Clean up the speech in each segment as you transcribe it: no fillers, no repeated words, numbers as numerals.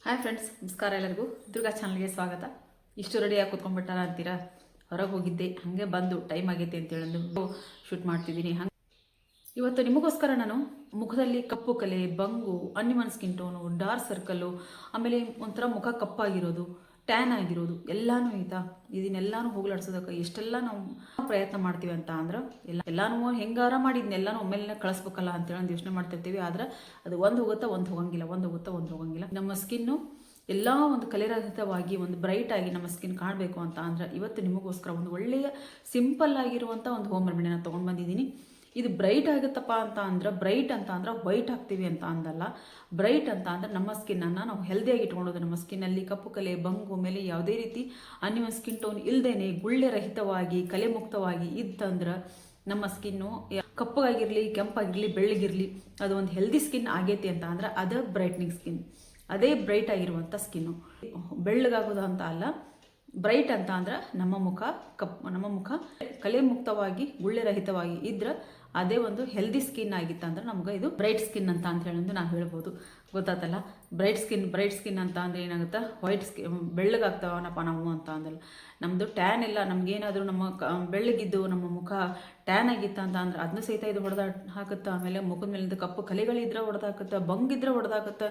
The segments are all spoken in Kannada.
ಹಾಯ್ ಫ್ರೆಂಡ್ಸ್, ನಮಸ್ಕಾರ ಎಲ್ಲರಿಗೂ. ದುರ್ಗಾ ಚಾನಲ್ಗೆ ಸ್ವಾಗತ. ಇಷ್ಟು ರೆಡಿಯಾಗಿ ಕೂತ್ಕೊಂಡ್ಬಿಟ್ಟಾರ ಅಂತೀರಾ? ಹೊರಗೆ ಹೋಗಿದ್ದೆ, ಹಾಗೆ ಬಂದು ಟೈಮ್ ಆಗೈತೆ ಅಂತೇಳಿ ಶೂಟ್ ಮಾಡ್ತಿದ್ದೀನಿ. ಇವತ್ತು ನಿಮಗೋಸ್ಕರ ನಾನು ಮುಖದಲ್ಲಿ ಕಪ್ಪು ಕಲೆ, ಬಂಗು, ಅನ್ನಿಮನ್ ಸ್ಕಿನ್ ಟೋನು, ಡಾರ್ಕ್ ಸರ್ಕಲ್ಲು, ಆಮೇಲೆ ಒಂಥರ ಮುಖ ಕಪ್ಪಾಗಿರೋದು, ಟ್ಯಾನ್ ಆಗಿರೋದು ಎಲ್ಲನೂ ಐತಾ, ಇದನ್ನೆಲ್ಲಾನು ಹೋಗ್ಲಾಡ್ಸೋದಕ್ಕೆ ಎಷ್ಟೆಲ್ಲ ನಾವು ಪ್ರಯತ್ನ ಮಾಡ್ತೀವಿ ಅಂತ ಅಂದ್ರೆ ಎಲ್ಲಾನು ಹೆಂಗಾರ ಮಾಡಿ ಇದನ್ನೆಲ್ಲಾನು ಒಮ್ಮೆಲೆ ಕಳಿಸ್ಬೇಕಲ್ಲ ಅಂತೇಳಿ ಯೋಚನೆ ಮಾಡ್ತಿರ್ತೀವಿ. ಆದ್ರೆ ಅದು ಒಂದು ಹೋಗುತ್ತಾ ಒಂದು ಹೋಗಂಗಿಲ್ಲ, ಒಂದು ಹೋಗುತ್ತಾ ಒಂದು ಹೋಗಂಗಿಲ್ಲ. ನಮ್ಮ ಸ್ಕಿನ್ನು ಎಲ್ಲ ಒಂದು ಕಲೆರಹಿತವಾಗಿ ಒಂದು ಬ್ರೈಟ್ ಆಗಿ ನಮ್ಮ ಸ್ಕಿನ್ ಕಾಣಬೇಕು ಅಂತ ಅಂದ್ರೆ ಇವತ್ತು ನಿಮಗೋಸ್ಕರ ಒಂದು ಒಳ್ಳೆಯ ಸಿಂಪಲ್ ಆಗಿರುವಂಥ ಒಂದು ಹೋಮ್ ರೆಮಿಡಿನ ತೊಗೊಂಡು ಬಂದಿದ್ದೀನಿ. ಇದು ಬ್ರೈಟ್ ಆಗುತ್ತಪ್ಪ ಅಂತ ಅಂದ್ರೆ, ಬ್ರೈಟ್ ಅಂತ ಅಂದ್ರೆ ವೈಟ್ ಆಗ್ತೀವಿ ಅಂತ ಅಂದಲ್ಲ. ಬ್ರೈಟ್ ಅಂತ ಅಂದ್ರೆ ನಮ್ಮ ಸ್ಕಿನ್ನನ್ನು ನಾವು ಹೆಲ್ದಿಯಾಗಿ ಇಟ್ಕೊಳ್ಳೋದು. ನಮ್ಮ ಸ್ಕಿನ್ನಲ್ಲಿ ಕಪ್ಪು ಕಲೆ, ಬಂಗು ಮೇಲೆ ಯಾವುದೇ ರೀತಿ ಅನ್ಯ ಸ್ಕಿನ್ ಟೋನ್ ಇಲ್ಲದೇನೆ ಗುಳ್ಳೆ ರಹಿತವಾಗಿ ಕಲೆ ಮುಕ್ತವಾಗಿ ಇತ್ತಂದ್ರೆ ನಮ್ಮ ಸ್ಕಿನ್ನು ಕಪ್ಪಗಾಗಿರಲಿ, ಕೆಂಪಾಗಿರಲಿ, ಬೆಳ್ಳಗಿರಲಿ ಅದು ಒಂದು ಹೆಲ್ದಿ ಸ್ಕಿನ್ ಆಗೈತಿ ಅಂತ ಅಂದ್ರೆ ಅದು ಬ್ರೈಟ್ನಿಂಗ್ ಸ್ಕಿನ್. ಅದೇ ಬ್ರೈಟ್ ಆಗಿರುವಂಥ ಸ್ಕಿನ್ನು. ಬೆಳ್ಳಗಾಗೋದು ಅಂತ ಅಲ್ಲ. ಬ್ರೈಟ್ ಅಂತ ಅಂದ್ರೆ ನಮ್ಮ ಮುಖ ಕಲೆ ಮುಕ್ತವಾಗಿ ಗುಳ್ಳೆ ರಹಿತವಾಗಿ ಇದ್ರೆ ಅದೇ ಒಂದು ಹೆಲ್ದಿ ಸ್ಕಿನ್ ಆಗಿತ್ತು ಅಂದ್ರೆ ನಮ್ಗೆ ಇದು ಬ್ರೈಟ್ ಸ್ಕಿನ್ ಅಂತ ಹೇಳೋದು ನಾವು ಹೇಳ್ಬೋದು. ಗೊತ್ತಾತಲ್ಲ? ಬ್ರೈಟ್ ಸ್ಕಿನ್ ಅಂತ ಅಂದ್ರೆ ಏನಾಗುತ್ತೆ, ವೈಟ್ ಸ್ಕಿನ್ ಬೆಳ್ಳಗಾಗ್ತಾವನಪ್ಪ ನಾವು ಅಂತ ಅಂದಲ್ಲ. ನಮ್ಮದು ಟ್ಯಾನ್ ಇಲ್ಲ, ನಮಗೇನಾದರೂ ನಮ್ಮ ಬೆಳ್ಳಗಿದ್ದು ನಮ್ಮ ಮುಖ ಟ್ಯಾನ್ ಆಗಿತ್ತು ಅಂತ ಅಂದ್ರೆ ಅದನ್ನ ಸಹಿತ ಇದು ಹಾಕುತ್ತೆ. ಆಮೇಲೆ ಮುಖದ ಮೇಲಿಂದ ಕಪ್ಪು ಕಲೆಗಳಿದ್ರೆ ಹೊಡೆದಾಕತ್ತೆ, ಬಂಗಿದ್ರೆ ಹೊಡೆದಾಕತ್ತೆ.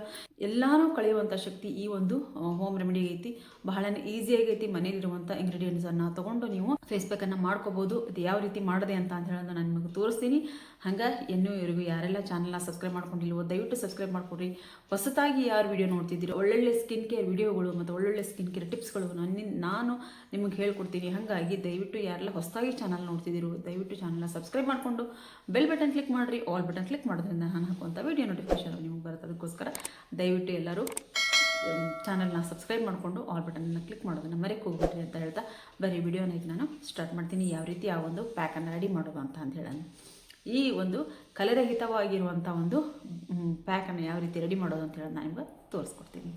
ಎಲ್ಲಾನು ಕಳೆಯುವಂಥ ಶಕ್ತಿ ಈ ಒಂದು ಹೋಮ್ ರೆಮಿಡಿ ಐತಿ. ಬಹಳನೇ ಈಸಿ ಆಗೈತಿ. ಮನೇಲಿರುವಂಥ ಇಂಗ್ರೀಡಿಯೆಂಟ್ಸನ್ನು ತೊಗೊಂಡು ನೀವು ಫೇಸ್ ಪ್ಯಾಕನ್ನು ಮಾಡ್ಕೋಬೋದು. ಇದು ಯಾವ ರೀತಿ ಮಾಡಿದೆ ಅಂತ ಹೇಳೋದು ನಾನು ನಿಮಗೆ ತೋರಿಸ್ತೀನಿ. ಹಂಗೆ ಇನ್ನೂ ಇವರಿಗೂ ಯಾರೆಲ್ಲ ಚಾನಲ್ನ ಸಬ್ಸ್ಕ್ರೈಬ್ ಮಾಡ್ಕೊಂಡಿಲ್ವೋ ದಯವಿಟ್ಟು ಸಬ್ಸ್ಕ್ರೈಬ್ ಮಾಡ್ಕೊಡ್ರಿ. ಹೊಸದಾಗಿ ಯಾರು ವಿಡಿಯೋ ನೋಡ್ತಿದ್ದೀರಿ, ಒಳ್ಳೊಳ್ಳೆ ಸ್ಕಿನ್ ಕೇರ್ ವಿಡಿಯೋಗಳು ಮತ್ತು ಒಳ್ಳೊಳ್ಳೆ ಸ್ಕಿನ್ ಕೇರ್ ಟಿಪ್ಸ್ಗಳು ನಾನು ನಿಮಗೆ ಹೇಳ್ಕೊಡ್ತೀನಿ. ಹಾಗಾಗಿ ದಯವಿಟ್ಟು ಯಾರೆಲ್ಲ ಹೊಸದಾಗಿ ಚಾನಲ್ ನೋಡ್ತಿದ್ದೀರೋ ದಯವಿಟ್ಟು ಚಾನಲ್ನ ಸಬ್ಸ್ಕ್ರೈಬ್ ಮಾಡಿಕೊಂಡು ಬೆಲ್ ಬಟನ್ ಕ್ಲಿಕ್ ಮಾಡಿರಿ. ಆಲ್ ಬಟನ್ ಕ್ಲಿಕ್ ಮಾಡೋದ್ರಿಂದ ನಾನು ಹಾಕುವಂಥ ವಿಡಿಯೋ ನೋಟಿಫಿಕೇಶನ್ ನಿಮಗೆ ಬರುತ್ತೆ. ಅದಕ್ಕೋಸ್ಕರ ದಯವಿಟ್ಟು ಎಲ್ಲರೂ ಚಾನಲ್ನ ಸಬ್ಸ್ಕ್ರೈಬ್ ಮಾಡಿಕೊಂಡು ಆಲ್ ಬಟನ್ನ ಕ್ಲಿಕ್ ಮಾಡೋದನ್ನು ಮರೆಗೆ ಹೋಗ್ಬಿಟ್ರಿ ಅಂತ ಹೇಳ್ತಾ ಬರೀ ವಿಡಿಯೋನ ಈಗ ನಾನು ಸ್ಟಾರ್ಟ್ ಮಾಡ್ತೀನಿ. ಯಾವ ರೀತಿ ಆ ಒಂದು ಪ್ಯಾಕನ್ನು ರೆಡಿ ಮಾಡೋದು ಅಂತ ಹೇಳೋಣ. ಈ ಒಂದು ಕಲೆರಹಿತವಾಗಿರುವಂಥ ಒಂದು ಪ್ಯಾಕನ್ನು ಯಾವ ರೀತಿ ರೆಡಿ ಮಾಡೋದು ಅಂತ ಹೇಳೋದು ನಾನು ನಿಮ್ಗೆ ತೋರಿಸ್ಕೊಡ್ತೀನಿ.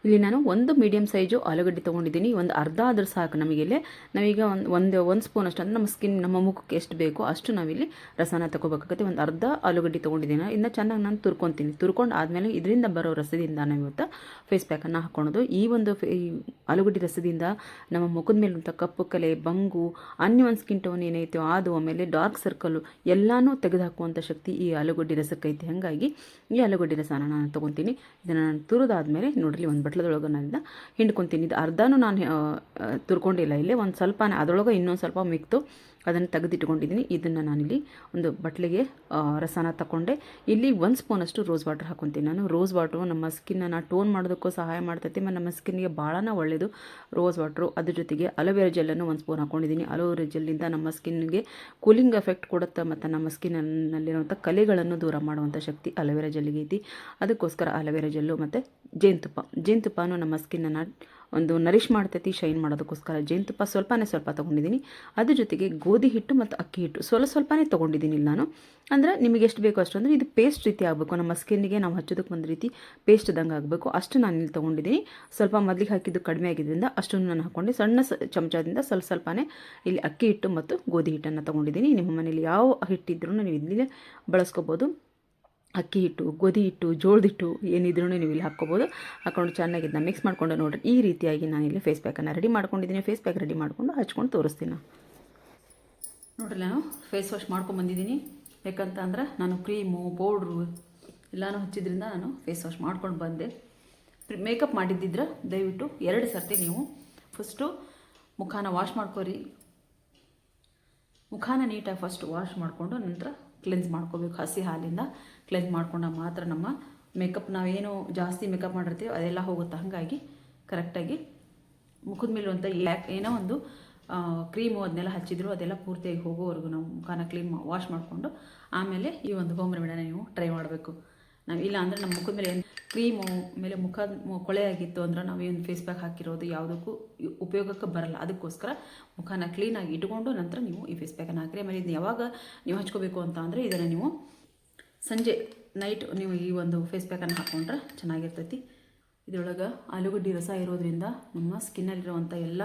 ಇಲ್ಲಿ ನಾನು ಒಂದು ಮೀಡಿಯಮ್ ಸೈಜು ಆಲೂಗಡ್ಡೆ ತೊಗೊಂಡಿದ್ದೀನಿ. ಒಂದು ಅರ್ಧ ಆದರೂ ಸಾಕು ನಮಗಿಲ್ಲಿ. ನಾವೀಗ ಒಂದು ಸ್ಪೂನ್ ಅಷ್ಟು ಅಂದರೆ ನಮ್ಮ ಮುಖಕ್ಕೆ ಎಷ್ಟು ಬೇಕೋ ಅಷ್ಟು ನಾವಿಲ್ಲಿ ರಸನ ತಗೋಬೇಕಾಗುತ್ತೆ. ಒಂದು ಅರ್ಧ ಆಲೂಗಡ್ಡೆ ತೊಗೊಂಡಿದ್ದೀನಿ. ಇನ್ನು ಚೆನ್ನಾಗಿ ನಾನು ತುರ್ಕೊತೀನಿ. ತುರ್ಕೊಂಡು ಆದಮೇಲೆ ಇದರಿಂದ ಬರೋ ರಸದಿಂದ ನಾವು ಇವತ್ತು ಫೇಸ್ ಪ್ಯಾಕನ್ನು ಹಾಕ್ಕೊಳೋದು. ಈ ಒಂದು ಆಲೂಗಡ್ಡೆ ರಸದಿಂದ ನಮ್ಮ ಮುಖದ ಮೇಲಂಥ ಕಪ್ಪು ಕಲೆ, ಬಂಗು, ಅನ್ಯ ಸ್ಕಿನ್ ಟೋನ್ ಏನೈತೋ ಅದು, ಆಮೇಲೆ ಡಾರ್ಕ್ ಸರ್ಕಲ್ಲು ಎಲ್ಲನೂ ತೆಗೆದುಹಾಕುವಂಥ ಶಕ್ತಿ ಈ ಆಲೂಗಡ್ಡೆ ರಸಕ್ಕೈತಿ. ಹಾಗಾಗಿ ಈ ಆಲೂಗಡ್ಡೆ ರಸನ ನಾನು ತೊಗೊತೀನಿ. ಇದನ್ನು ನಾನು ತುರಿದಾದ್ಮೇಲೆ ನೋಡ್ರಿ ಒಂದು ಬಟ್ಲದೊಳಗೆ ನಾನು ಹಿಂಡ್ಕೊತೀನಿ. ಇದು ಅರ್ಧನೂ ನಾನು ತುರ್ಕೊಂಡಿಲ್ಲ. ಇಲ್ಲಿ ಒಂದು ಸ್ವಲ್ಪನೇ ಅದರೊಳಗೆ ಇನ್ನೊಂದು ಸ್ವಲ್ಪ ಮಿಕ್ತು ಅದನ್ನು ತೆಗೆದಿಟ್ಕೊಂಡಿದ್ದೀನಿ. ಇದನ್ನು ನಾನಿಲ್ಲಿ ಒಂದು ಬಟ್ಲಿಗೆ ರಸನ ತಗೊಂಡೆ. ಇಲ್ಲಿ 1 ಸ್ಪೂನಷ್ಟು ರೋಸ್ ವಾಟರ್ ಹಾಕೊತೀನಿ ನಾನು. ರೋಸ್ ವಾಟ್ರು ನಮ್ಮ ಸ್ಕಿನ್ನನ್ನು ಟೋನ್ ಮಾಡೋದಕ್ಕೂ ಸಹಾಯ ಮಾಡ್ತೈತಿ ಮತ್ತು ನಮ್ಮ ಸ್ಕಿನ್ಗೆ ಭಾಳನ ಒಳ್ಳೆಯದು ರೋಸ್ ವಾಟ್ರು. ಅದ್ರ ಜೊತೆಗೆ ಅಲೋವೆರಾ ಜೆಲ್ಲನ್ನು 1 ಸ್ಪೂನ್ ಹಾಕ್ಕೊಂಡಿದ್ದೀನಿ. ಅಲೋವೆರಾ ಜೆಲ್ಲಿಂದ ನಮ್ಮ ಸ್ಕಿನ್ಗೆ ಕೂಲಿಂಗ್ ಎಫೆಕ್ಟ್ ಕೊಡುತ್ತೆ ಮತ್ತು ನಮ್ಮ ಸ್ಕಿನ್ನಲ್ಲಿರುವಂಥ ಕಲೆಗಳನ್ನು ದೂರ ಮಾಡುವಂಥ ಶಕ್ತಿ ಅಲೋವೆರಾ ಜೆಲ್ಲಿಗೆ ಐತಿ. ಅದಕ್ಕೋಸ್ಕರ ಅಲೋವೆರಾ ಜೆಲ್ಲು ಮತ್ತು ಜೇನುತುಪ್ಪನೂ ನಮ್ಮ ಸ್ಕಿನ್ನನ್ನು ಒಂದು ನರಿಶ್ ಮಾಡ್ತೈತಿ, ಶೈನ್ ಮಾಡೋದಕ್ಕೋಸ್ಕರ ಜೇನುತುಪ್ಪ ಸ್ವಲ್ಪ ತೊಗೊಂಡಿದ್ದೀನಿ. ಅದ್ರ ಜೊತೆಗೆ ಗೋಧಿ ಹಿಟ್ಟು ಮತ್ತು ಅಕ್ಕಿ ಹಿಟ್ಟು ಸ್ವಲ್ಪನೇ ತೊಗೊಂಡಿದ್ದೀನಿ ಇಲ್ಲಿ ನಾನು. ಅಂದರೆ ನಿಮಗೆ ಎಷ್ಟು ಬೇಕೋ ಅಷ್ಟು, ಅಂದರೆ ಇದು ಪೇಸ್ಟ್ ರೀತಿ ಆಗಬೇಕು. ನಮ್ಮ ಸ್ಕಿನ್ನಿಗೆ ನಾವು ಹಚ್ಚೋದಕ್ಕೆ ಒಂದು ರೀತಿ ಪೇಸ್ಟ್ ಇದ್ದಂಗೆ ಆಗಬೇಕು. ಅಷ್ಟು ನಾನು ಇಲ್ಲಿ ತೊಗೊಂಡಿದ್ದೀನಿ. ಸ್ವಲ್ಪ ಮೊದಲಿಗೆ ಹಾಕಿದ್ದು ಕಡಿಮೆ ಆಗಿದ್ದರಿಂದ ಅಷ್ಟನ್ನು ನಾನು ಹಾಕ್ಕೊಂಡು ಸಣ್ಣ ಚಮಚದಿಂದ ಸ್ವಲ್ಪನೇ ಇಲ್ಲಿ ಅಕ್ಕಿ ಹಿಟ್ಟು ಮತ್ತು ಗೋಧಿ ಹಿಟ್ಟನ್ನು ತೊಗೊಂಡಿದ್ದೀನಿ. ನಿಮ್ಮ ಮನೇಲಿ ಯಾವ ಹಿಟ್ಟಿದ್ರೂ ನೀವು ಇಲ್ಲಿ ಬಳಸ್ಕೋಬೋದು. ಅಕ್ಕಿ ಹಿಟ್ಟು, ಗೋಧಿ ಹಿಟ್ಟು, ಜೋಳದ ಹಿಟ್ಟು ಏನಿದ್ರೂ ನೀವು ಇಲ್ಲಿ ಹಾಕ್ಕೋಬೋದು. ಹಾಕ್ಕೊಂಡು ಚೆನ್ನಾಗಿ ಇದನ್ನ ಮಿಕ್ಸ್ ಮಾಡ್ಕೊಂಡು ನೋಡಿರಿ ಈ ರೀತಿಯಾಗಿ ನಾನಿಲ್ಲಿ ಫೇಸ್ ಪ್ಯಾಕನ್ನು ರೆಡಿ ಮಾಡ್ಕೊಂಡಿದ್ದೀನಿ. ಫೇಸ್ ಪ್ಯಾಕ್ ರೆಡಿ ಮಾಡಿಕೊಂಡು ಹಚ್ಕೊಂಡು ತೋರಿಸ್ತೀನಿ. ನೋಡಿರಿ, ನಾನು ಫೇಸ್ ವಾಶ್ ಮಾಡ್ಕೊಂಡ್ಬಂದಿದ್ದೀನಿ. ಯಾಕಂತ ಅಂದ್ರೆ ನಾನು ಕ್ರೀಮು, ಪೌಡ್ರು ಎಲ್ಲನೂ ಹಚ್ಚಿದ್ರಿಂದ ನಾನು ಫೇಸ್ ವಾಶ್ ಮಾಡ್ಕೊಂಡು ಬಂದೆ. ಮೇಕಪ್ ಮಾಡಿದ್ದಿದ್ರೆ ದಯವಿಟ್ಟು 2 ಸರ್ತಿ ನೀವು ಫಸ್ಟು ಮುಖಾನ ವಾಶ್ ಮಾಡ್ಕೊರಿ. ಮುಖಾನ ನೀಟಾಗಿ ಫಸ್ಟ್ ವಾಶ್ ಮಾಡಿಕೊಂಡು ನಂತರ ಕ್ಲೆನ್ಸ್ ಮಾಡ್ಕೋಬೇಕು. ಹಸಿ ಹಾಲಿಂದ ಕ್ಲೆನ್ಸ್ ಮಾಡ್ಕೊಂಡಾಗ ಮಾತ್ರ ನಮ್ಮ ಮೇಕಪ್, ನಾವೇನು ಜಾಸ್ತಿ ಮೇಕಪ್ ಮಾಡಿರ್ತೀವಿ ಅದೆಲ್ಲ ಹೋಗುತ್ತೆ. ಹಾಗಾಗಿ ಕರೆಕ್ಟಾಗಿ ಮುಖದ ಮೇಲುವಂಥ ಏನೋ ಒಂದು ಕ್ರೀಮು ಅದನ್ನೆಲ್ಲ ಹಚ್ಚಿದ್ರು ಅದೆಲ್ಲ ಪೂರ್ತಿಯಾಗಿ ಹೋಗೋವರೆಗೂ ನಾವು ಮುಖಾನ ವಾಶ್ ಮಾಡಿಕೊಂಡು ಆಮೇಲೆ ಈ ಒಂದು ಹೋಮ್ ರೆಮಿಡಿನ ನೀವು ಟ್ರೈ ಮಾಡಬೇಕು. ನಾವು ಇಲ್ಲ ಅಂದರೆ ನಮ್ಮ ಮುಖದ ಮೇಲೆ ಕ್ರೀಮು ಮೇಲೆ ಮುಖ ಕೊಳೆ ಆಗಿತ್ತು ಅಂದ್ರೆ ನಾವು ಏನು ಫೇಸ್ ಪ್ಯಾಕ್ ಹಾಕಿರೋದು ಯಾವುದಕ್ಕೂ ಉಪಯೋಗಕ್ಕೆ ಬರಲ್ಲ. ಅದಕ್ಕೋಸ್ಕರ ಮುಖನ ಕ್ಲೀನಾಗಿ ಇಟ್ಕೊಂಡು ನಂತರ ನೀವು ಈ ಫೇಸ್ ಪ್ಯಾಕನ್ನು ಹಾಕಿರಿ. ಆಮೇಲೆ ಇದನ್ನ ಯಾವಾಗ ನೀವು ಹಚ್ಕೋಬೇಕು ಅಂತ ಅಂದರೆ ಇದನ್ನು ನೀವು ಸಂಜೆ ನೈಟ್ ನೀವು ಈ ಒಂದು ಫೇಸ್ ಪ್ಯಾಕನ್ನು ಹಾಕ್ಕೊಂಡ್ರೆ ಚೆನ್ನಾಗಿರ್ತೈತಿ. ಇದರೊಳಗೆ ಆಲೂಗಡ್ಡೆ ರಸ ಇರೋದ್ರಿಂದ ನಮ್ಮ ಸ್ಕಿನ್ನಲ್ಲಿರುವಂಥ ಎಲ್ಲ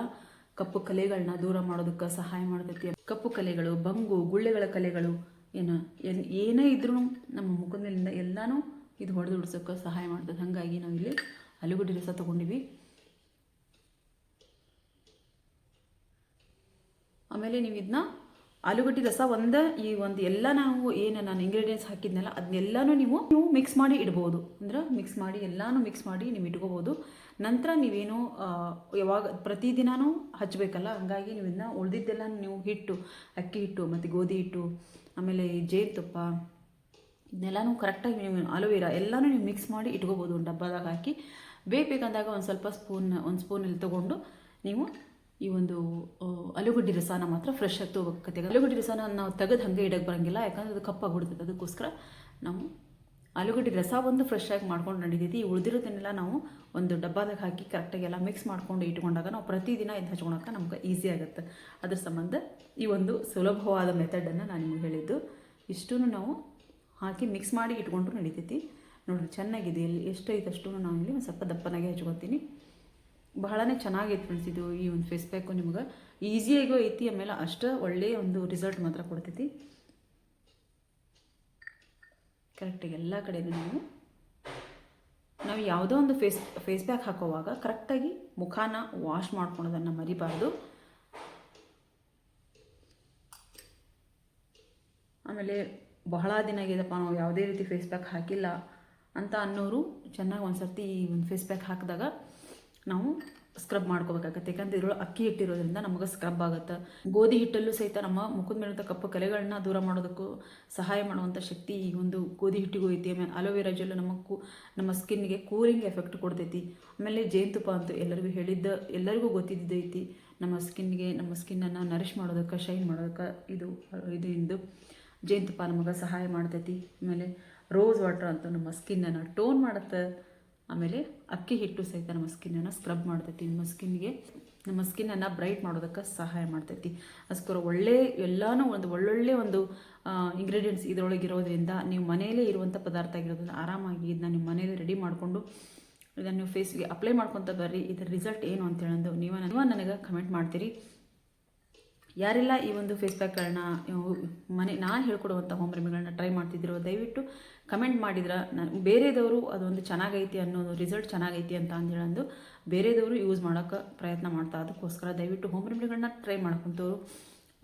ಕಪ್ಪು ಕಲೆಗಳನ್ನ ದೂರ ಮಾಡೋದಕ್ಕೆ ಸಹಾಯ ಮಾಡ್ತೈತಿ. ಕಪ್ಪು ಕಲೆಗಳು, ಬಂಗು, ಗುಳ್ಳೆಗಳ ಕಲೆಗಳು ಏನೇ ಇದ್ರೂ ನಮ್ಮ ಮುಖದ ಮೇಲಿಂದ ಎಲ್ಲನೂ ಇದು ಹೊಡೆದು ಉಡ್ಸೋಕ್ಕೆ ಸಹಾಯ ಮಾಡ್ತದೆ. ಹಾಗಾಗಿ ನಾವಿಲ್ಲಿ ಆಲೂಗಡ್ಡೆ ರಸ ತೊಗೊಂಡಿವಿ. ಆಮೇಲೆ ನೀವು ಇದನ್ನ ಆಲೂಗಡ್ಡೆ ರಸ ಈ ಒಂದು ಎಲ್ಲ ನಾವು ಏನು ನಾನು ಇಂಗ್ರೀಡಿಯೆಂಟ್ಸ್ ಹಾಕಿದ್ನಲ್ಲ ಅದನ್ನೆಲ್ಲನೂ ನೀವು ಮಿಕ್ಸ್ ಮಾಡಿ ಇಡ್ಬೋದು. ಅಂದ್ರೆ ಎಲ್ಲನೂ ಮಿಕ್ಸ್ ಮಾಡಿ ನೀವು ಇಟ್ಕೋಬೋದು. ನಂತರ ನೀವೇನು ಯಾವಾಗ ಪ್ರತಿದಿನವೂ ಹಚ್ಚಬೇಕಲ್ಲ, ಹಂಗಾಗಿ ನೀವು ಇದನ್ನ ಉಳಿದಿದ್ದೆಲ್ಲ ನೀವು ಹಿಟ್ಟು, ಅಕ್ಕಿ ಹಿಟ್ಟು ಮತ್ತು ಗೋಧಿ ಹಿಟ್ಟು, ಆಮೇಲೆ ಜೇನುತುಪ್ಪ ಇದನ್ನೆಲ್ಲನೂ ಕರೆಕ್ಟಾಗಿ ನೀವು ಅಲೋವೆರಾ ಎಲ್ಲನೂ ನೀವು ಮಿಕ್ಸ್ ಮಾಡಿ ಇಟ್ಕೋಬೋದು ಒಂದು ಡಬ್ಬದಾಗ ಹಾಕಿ. ಬೇಕಂದಾಗ ಒಂದು ಸ್ಪೂನಲ್ಲಿ ತೊಗೊಂಡು ನೀವು ಈ ಒಂದು ಆಲೂಗಡ್ಡೆ ರಸನ ಮಾತ್ರ ಫ್ರೆಶ್ ಆಗಿ ತೊಗೋಬೇಕತ್ತೆ. ಆಲೂಗಡ್ಡೆ ರಸನ ನಾವು ತೆಗೆದು ಹಾಗೆ ಇಡಕ್ಕೆ ಬರೋಂಗಿಲ್ಲ, ಯಾಕಂದರೆ ಅದು ಕಪ್ಪಾಗ್ಬಿಡ್ತದೆ. ಅದಕ್ಕೋಸ್ಕರ ನಾವು ಆಲೂಗಡ್ಡೆ ರಸ ಒಂದು ಫ್ರೆಶ್ ಆಗಿ ಮಾಡ್ಕೊಂಡು ನಡೀತೈತಿ. ಉಳಿದಿರೋದನ್ನೆಲ್ಲ ನಾವು ಒಂದು ಡಬ್ಬದಾಗ ಹಾಕಿ ಕರೆಕ್ಟಾಗಿ ಎಲ್ಲ ಮಿಕ್ಸ್ ಮಾಡ್ಕೊಂಡು ಇಟ್ಕೊಂಡಾಗ ನಾವು ಪ್ರತಿದಿನ ಇದು ಹಚ್ಕೊಳಕ್ಕೆ ನಮ್ಗೆ ಈಸಿ ಆಗುತ್ತೆ. ಅದ್ರ ಸಂಬಂಧ ಈ ಒಂದು ಸುಲಭವಾದ ಮೆಥಡನ್ನು ನಾನು ನಿಮಗೆ ಹೇಳಿದ್ದು. ಇಷ್ಟೂ ನಾವು ಹಾಕಿ ಮಿಕ್ಸ್ ಮಾಡಿ ಇಟ್ಕೊಂಡ್ರು ನಡೀತೈತಿ. ನೋಡಿರಿ ಚೆನ್ನಾಗಿದೆ. ಎಷ್ಟು ಐತೆ ಅಷ್ಟು ನಾನು ಇಲ್ಲಿ ಒಂದು ಸ್ವಲ್ಪ ದಪ್ಪನಾಗೆ ಹಚ್ಕೊತೀನಿ. ಬಹಳನೇ ಚೆನ್ನಾಗೈತೆ ಫ್ರೆಂಡ್ಸ್. ಇದು ಈ ಒಂದು ಫೇಸ್ ಪ್ಯಾಕು ನಿಮ್ಗೆ ಈಸಿಯಾಗೂ ಐತಿ, ಆಮೇಲೆ ಅಷ್ಟು ಒಳ್ಳೆಯ ಒಂದು ರಿಸಲ್ಟ್ ಮಾತ್ರ ಕೊಡ್ತೈತಿ. ಕರೆಕ್ಟಾಗಿ ಎಲ್ಲ ಕಡೆಯೂ ನಾವು ಯಾವುದೋ ಒಂದು ಫೇಸ್ ಪ್ಯಾಕ್ ಹಾಕೋವಾಗ ಕರೆಕ್ಟಾಗಿ ಮುಖಾನ ವಾಶ್ ಮಾಡ್ಕೊಳೋದನ್ನು ಮರಿಬಾರ್ದು. ಆಮೇಲೆ ಬಹಳ ದಿನ ಆಗಿದೆಪ್ಪ ನಾವು ಯಾವುದೇ ರೀತಿ ಫೇಸ್ ಪ್ಯಾಕ್ ಹಾಕಿಲ್ಲ ಅಂತ ಅನ್ನೋರು ಚೆನ್ನಾಗಿ ಒಂದು ಸರ್ತಿ ಈ ಒಂದು ಫೇಸ್ ಪ್ಯಾಕ್ ಹಾಕಿದಾಗ ನಾವು ಸ್ಕ್ರಬ್ ಮಾಡ್ಕೋಬೇಕಾಗತ್ತೆ. ಯಾಕಂದರೆ ಇದ್ರೊಳಗೆ ಅಕ್ಕಿ ಹಿಟ್ಟಿರೋದ್ರಿಂದ ನಮಗೆ ಸ್ಕ್ರಬ್ ಆಗುತ್ತೆ. ಗೋಧಿ ಹಿಟ್ಟಲ್ಲೂ ಸಹಿತ ನಮ್ಮ ಮುಖದ ಮೇಲಿರುವಂಥ ಕಪ್ಪು ಕಲೆಗಳನ್ನ ದೂರ ಮಾಡೋದಕ್ಕೂ ಸಹಾಯ ಮಾಡುವಂಥ ಶಕ್ತಿ ಈ ಒಂದು ಗೋಧಿ ಹಿಟ್ಟಿಗೂ ಐತಿ. ಆಮೇಲೆ ಅಲೋವೆರಾ ಜೆಲ್ ನಮ್ಮ ಸ್ಕಿನ್ಗೆ ಕೂಲಿಂಗ್ ಎಫೆಕ್ಟ್ ಕೊಡ್ತೈತಿ. ಆಮೇಲೆ ಜೇನುತುಪ್ಪ ಅಂತೂ ಎಲ್ಲರಿಗೂ ಗೊತ್ತಿದ್ದೈತಿ. ನಮ್ಮ ಸ್ಕಿನ್ನನ್ನು ನರಿಶ್ ಮಾಡೋದಕ್ಕೆ, ಶೈನ್ ಮಾಡೋದಕ್ಕೆ ಇದು ಜೇನುತುಪ್ಪ ನಮಗೆ ಸಹಾಯ ಮಾಡ್ತೈತಿ. ಆಮೇಲೆ ರೋಸ್ ವಾಟರ್ ಅಂತೂ ನಮ್ಮ ಸ್ಕಿನ್ನನ್ನು ಟೋನ್ ಮಾಡುತ್ತೆ. ಆಮೇಲೆ ಅಕ್ಕಿ ಹಿಟ್ಟು ಸಹಿತ ನಮ್ಮ ಸ್ಕಿನ್ನನ್ನು ಸ್ಕ್ರಬ್ ಮಾಡ್ತೈತಿ. ನಮ್ಮ ಸ್ಕಿನ್ನನ್ನು ಬ್ರೈಟ್ ಮಾಡೋದಕ್ಕೆ ಸಹಾಯ ಮಾಡ್ತೈತಿ. ಅದಕ್ಕೋಸ್ಕರ ಎಲ್ಲನೂ ಒಳ್ಳೊಳ್ಳೆ ಇಂಗ್ರೀಡಿಯೆಂಟ್ಸ್ ಇದರೊಳಗೆ ಇರೋದ್ರಿಂದ ನೀವು ಮನೆಯಲ್ಲೇ ಇರುವಂಥ ಪದಾರ್ಥ ಆಗಿರೋದ್ರಿಂದ ಆರಾಮಾಗಿ ಇದನ್ನ ನಿಮ್ಮ ಮನೆಯಲ್ಲೇ ರೆಡಿ ಮಾಡಿಕೊಂಡು ಇದನ್ನು ನೀವು ಫೇಸ್ಗೆ ಅಪ್ಲೈ ಮಾಡ್ಕೊತ ಬರ್ರಿ. ಇದರ ರಿಸಲ್ಟ್ ಏನು ಅಂತ ಹೇಳೋದು ನೀವು ನನಗೆ ಕಮೆಂಟ್ ಮಾಡ್ತೀರಿ. ಯಾರೆಲ್ಲ ಈ ಒಂದು ಫೇಸ್ ಪ್ಯಾಕ್ಗಳನ್ನ ನಾನು ಹೇಳ್ಕೊಡುವಂಥ ಹೋಮ್ ರೆಮಿಗಳನ್ನ ಟ್ರೈ ಮಾಡ್ತಿದ್ದೀರೋ ದಯವಿಟ್ಟು ಕಮೆಂಟ್ ಮಾಡಿದ್ರೆ ಬೇರೆದವರು ಅದೊಂದು ಚೆನ್ನಾಗೈತಿ ಅನ್ನೋದು ರಿಸಲ್ಟ್ ಚೆನ್ನಾಗೈತಿ ಅಂತ ಹೇಳಂದು ಬೇರೆದವರು ಯೂಸ್ ಮಾಡೋಕ್ಕೆ ಪ್ರಯತ್ನ ಮಾಡ್ತಾ. ಅದಕ್ಕೋಸ್ಕರ ದಯವಿಟ್ಟು ಹೋಮ್ ರೆಮಿಗಳನ್ನ ಟ್ರೈ ಮಾಡ್ಕೊಂತವ್ರು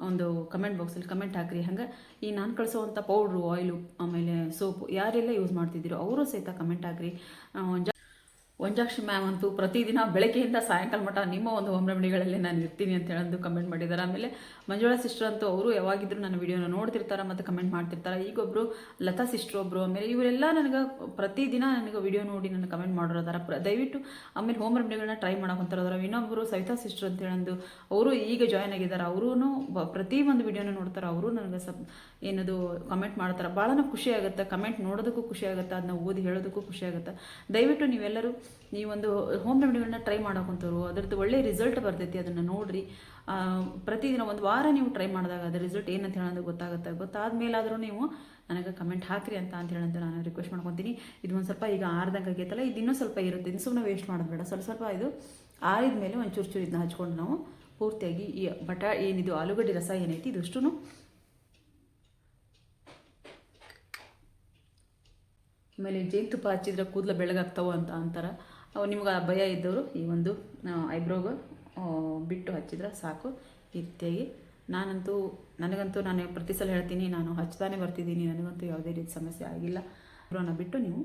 ಒಂದು ಕಮೆಂಟ್ ಬಾಕ್ಸಲ್ಲಿ ಕಮೆಂಟ್ ಹಾಕ್ರಿ. ಹಂಗೆ ಈ ನಾನು ಕಳಿಸೋವಂಥ ಪೌಡ್ರು, ಆಯಿಲು, ಆಮೇಲೆ ಸೋಪು ಯಾರೆಲ್ಲ ಯೂಸ್ ಮಾಡ್ತಿದ್ದೀರೋ ಅವರು ಸಹಿತ ಕಮೆಂಟ್ ಹಾಕ್ರಿ. ವಂಜಾಕ್ಷಿ ಮ್ಯಾಮ್ ಅಂತೂ ಪ್ರತಿದಿನ ಬೆಳಗ್ಗೆಯಿಂದ ಸಾಯಂಕಾಲ ಮಟ್ಟ ನಿಮ್ಮ ಒಂದು ಹೋಮ್ ರೆಮಿಡಿಗಳಲ್ಲಿ ನಾನು ಇರ್ತೀನಿ ಅಂತ ಹೇಳಂದು ಕಮೆಂಟ್ ಮಾಡಿದ್ದಾರೆ. ಆಮೇಲೆ ಮಂಜುಳಾ ಸಿಸ್ಟರ್ ಅಂತೂ ಅವರು ಯಾವಾಗಿದ್ದರೂ ನನ್ನ ವಿಡಿಯೋನ ನೋಡ್ತಿರ್ತಾರೆ ಮತ್ತು ಕಮೆಂಟ್ ಮಾಡ್ತಿರ್ತಾರೆ. ಈಗೊಬ್ಬರು ಲತಾ ಸಿಸ್ಟರ್ ಒಬ್ಬರು, ಆಮೇಲೆ ಇವರೆಲ್ಲ ನನಗೆ ಪ್ರತಿದಿನ ನನಗೆ ವಿಡಿಯೋ ನೋಡಿ ನನಗೆ ಕಮೆಂಟ್ ಮಾಡೋದಾರ. ದಯವಿಟ್ಟು ಆಮೇಲೆ ಹೋಮ್ ರೆಮಿಡಿಗಳನ್ನ ಟ್ರೈ ಮಾಡೋಕ್ಕಂತಾರ. ಇನ್ನೊಬ್ಬರು ಸವಿತಾ ಸಿಸ್ಟರ್ ಅಂತ ಹೇಳಂದು ಅವರು ಈಗ ಜಾಯ್ನ್ ಆಗಿದ್ದಾರೆ. ಅವರೂ ಪ್ರತಿ ಒಂದು ವಿಡಿಯೋನ ನೋಡ್ತಾರೆ. ಅವರು ನನಗೆ ಏನದು ಕಮೆಂಟ್ ಮಾಡ್ತಾರೆ. ಭಾಳ ಖುಷಿ ಆಗುತ್ತೆ. ಕಮೆಂಟ್ ನೋಡೋದಕ್ಕೂ ಖುಷಿ ಆಗುತ್ತೆ, ಅದನ್ನ ಓದಿ ಹೇಳೋದಕ್ಕೂ ಖುಷಿ ಆಗುತ್ತೆ. ದಯವಿಟ್ಟು ನೀವೆಲ್ಲರೂ ನೀವೊಂದು ಹೋಮ್ ರೆಮಿಡಿಗಳನ್ನ ಟ್ರೈ ಮಾಡೋಕ್ಕಂತವ್ರು ಅದರದ್ದು ಒಳ್ಳೆ ರಿಸಲ್ಟ್ ಬರ್ತೈತಿ. ಅದನ್ನು ನೋಡಿರಿ. ಪ್ರತಿದಿನ ಒಂದು ವಾರ ನೀವು ಟ್ರೈ ಮಾಡಿದಾಗ ಅದರ ರಿಸಲ್ಟ್ ಏನಂತ ಹೇಳೋದು ಗೊತ್ತಾಗುತ್ತೆ. ಗೊತ್ತಾದ್ಮೇಲಾದರೂ ನೀವು ನನಗೆ ಕಮೆಂಟ್ ಹಾಕ್ರಿ ಅಂತ ಹೇಳಂತ ನಾನು ರಿಕ್ವೆಸ್ಟ್ ಮಾಡ್ಕೊತೀನಿ. ಇದು ಒಂದು ಸ್ವಲ್ಪ ಈಗ ಆರ್ದಂಗೆ ಆಗೈತಲ್ಲ, ಇದು ಇನ್ನೂ ಸ್ವಲ್ಪ ಇರುತ್ತೆ. ಇನ್ನು ಸುಮ್ಮನೆ ವೇಸ್ಟ್ ಮಾಡೋದು ಬೇಡ. ಸ್ವಲ್ಪ ಇದು ಆರಿದ ಮೇಲೆ ಒಂದು ಚೂರು ಇದನ್ನ ಹಚ್ಕೊಂಡು ನಾವು ಪೂರ್ತಿಯಾಗಿ ಈ ಏನಿದು ಆಲೂಗಡ್ಡೆ ರಸ ಏನೈತಿ ಇದಷ್ಟು ಆಮೇಲೆ ಜೇನುತುಪ್ಪ ಹಚ್ಚಿದ್ರೆ ಕೂದಲು ಬೆಳಗಾಗ್ತಾವೆ ಅಂತ ಅಂತಾರೆ. ನಿಮ್ಗೆ ಆ ಭಯ ಇದ್ದವರು ಈ ಒಂದು ಐಬ್ರೋಗೆ ಬಿಟ್ಟು ಹಚ್ಚಿದ್ರೆ ಸಾಕು. ಈ ರೀತಿಯಾಗಿ ನನಗಂತೂ ನಾನು ಪ್ರತಿ ಸಲ ಹೇಳ್ತೀನಿ, ನಾನು ಹಚ್ತಾನೆ ಬರ್ತಿದ್ದೀನಿ. ನನಗಂತೂ ಯಾವುದೇ ರೀತಿ ಸಮಸ್ಯೆ ಆಗಿಲ್ಲ. ಐಬ್ರೋನ ಬಿಟ್ಟು ನೀವು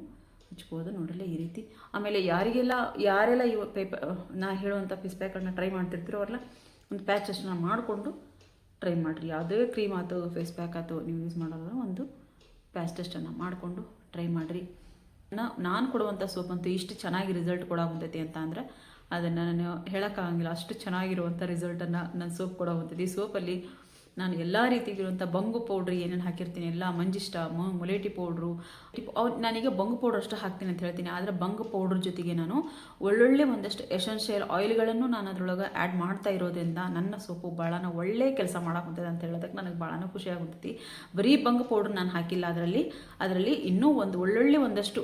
ಹಚ್ಬೋದು ನೋಡ್ರಲ್ಲ ಈ ರೀತಿ. ಆಮೇಲೆ ಯಾರೆಲ್ಲ ಈ ನಾ ಹೇಳುವಂಥ ಫೇಸ್ ಪ್ಯಾಕನ್ನು ಟ್ರೈ ಮಾಡ್ತಿರ್ತೀರೋ ಅವರೆಲ್ಲ ಒಂದು ಪ್ಯಾಚ್ ಅಷ್ಟನ್ನ ಮಾಡಿಕೊಂಡು ಟ್ರೈ ಮಾಡಿರಿ. ಯಾವುದೇ ಕ್ರೀಮ್ ಆಯ್ತು, ಫೇಸ್ ಪ್ಯಾಕ್ ಆಯ್ತು, ನೀವು ಯೂಸ್ ಮಾಡೋದ್ರ ಒಂದು ಪ್ಯಾಚ್ ಟೆಸ್ಟನ್ನು ಮಾಡಿಕೊಂಡು ಟ್ರೈ ಮಾಡಿರಿ. ನಾನು ಕೊಡುವಂಥ ಸೋಪ್ ಅಂತೂ ಇಷ್ಟು ಚೆನ್ನಾಗಿ ರಿಸಲ್ಟ್ ಕೊಡೋವಂಥೈತಿ ಅಂತ ಅಂದರೆ ಅದನ್ನು ನಾನು ಹೇಳೋಕ್ಕಾಗಂಗಿಲ್ಲ. ಅಷ್ಟು ಚೆನ್ನಾಗಿರುವಂಥ ರಿಸಲ್ಟನ್ನು ನನ್ನ ಸೋಪ್ ಕೊಡೋವಂಥದ್ದು. ಈ ಸೋಪಲ್ಲಿ ನಾನು ಎಲ್ಲ ರೀತಿಗಿರುವಂಥ ಬಂಗು ಪೌಡ್ರ್ ಏನೇನು ಹಾಕಿರ್ತೀನಿ ಎಲ್ಲ ಮಂಜಿಷ್ಟ, ಮುಲೇಟಿ ಪೌಡ್ರು, ನಾನೀಗ ಬಂಗು ಪೌಡ್ರ್ ಅಷ್ಟು ಹಾಕ್ತೀನಿ ಅಂತ ಹೇಳ್ತೀನಿ. ಆದರೆ ಬಂಗು ಪೌಡ್ರ್ ಜೊತೆಗೆ ನಾನು ಒಳ್ಳೊಳ್ಳೆ ಒಂದಷ್ಟು ಎಸೆನ್ಷಿಯಲ್ ಆಯಿಲ್ಗಳನ್ನು ನಾನು ಅದರೊಳಗೆ ಆ್ಯಡ್ ಮಾಡ್ತಾ ಇರೋದ್ರಿಂದ ನನ್ನ ಸೋಪು ಭಾಳನ ಒಳ್ಳೆ ಕೆಲಸ ಮಾಡೋಕ್ಕಂತದೆ ಅಂತ ಹೇಳೋದಕ್ಕೆ ನನಗೆ ಭಾಳನ ಖುಷಿ ಆಗುತ್ತೈತಿ. ಬರೀ ಬಂಗು ಪೌಡ್ರ್ ನಾನು ಹಾಕಿಲ್ಲ, ಅದರಲ್ಲಿ ಇನ್ನೂ ಒಳ್ಳೊಳ್ಳೆ ಒಂದಷ್ಟು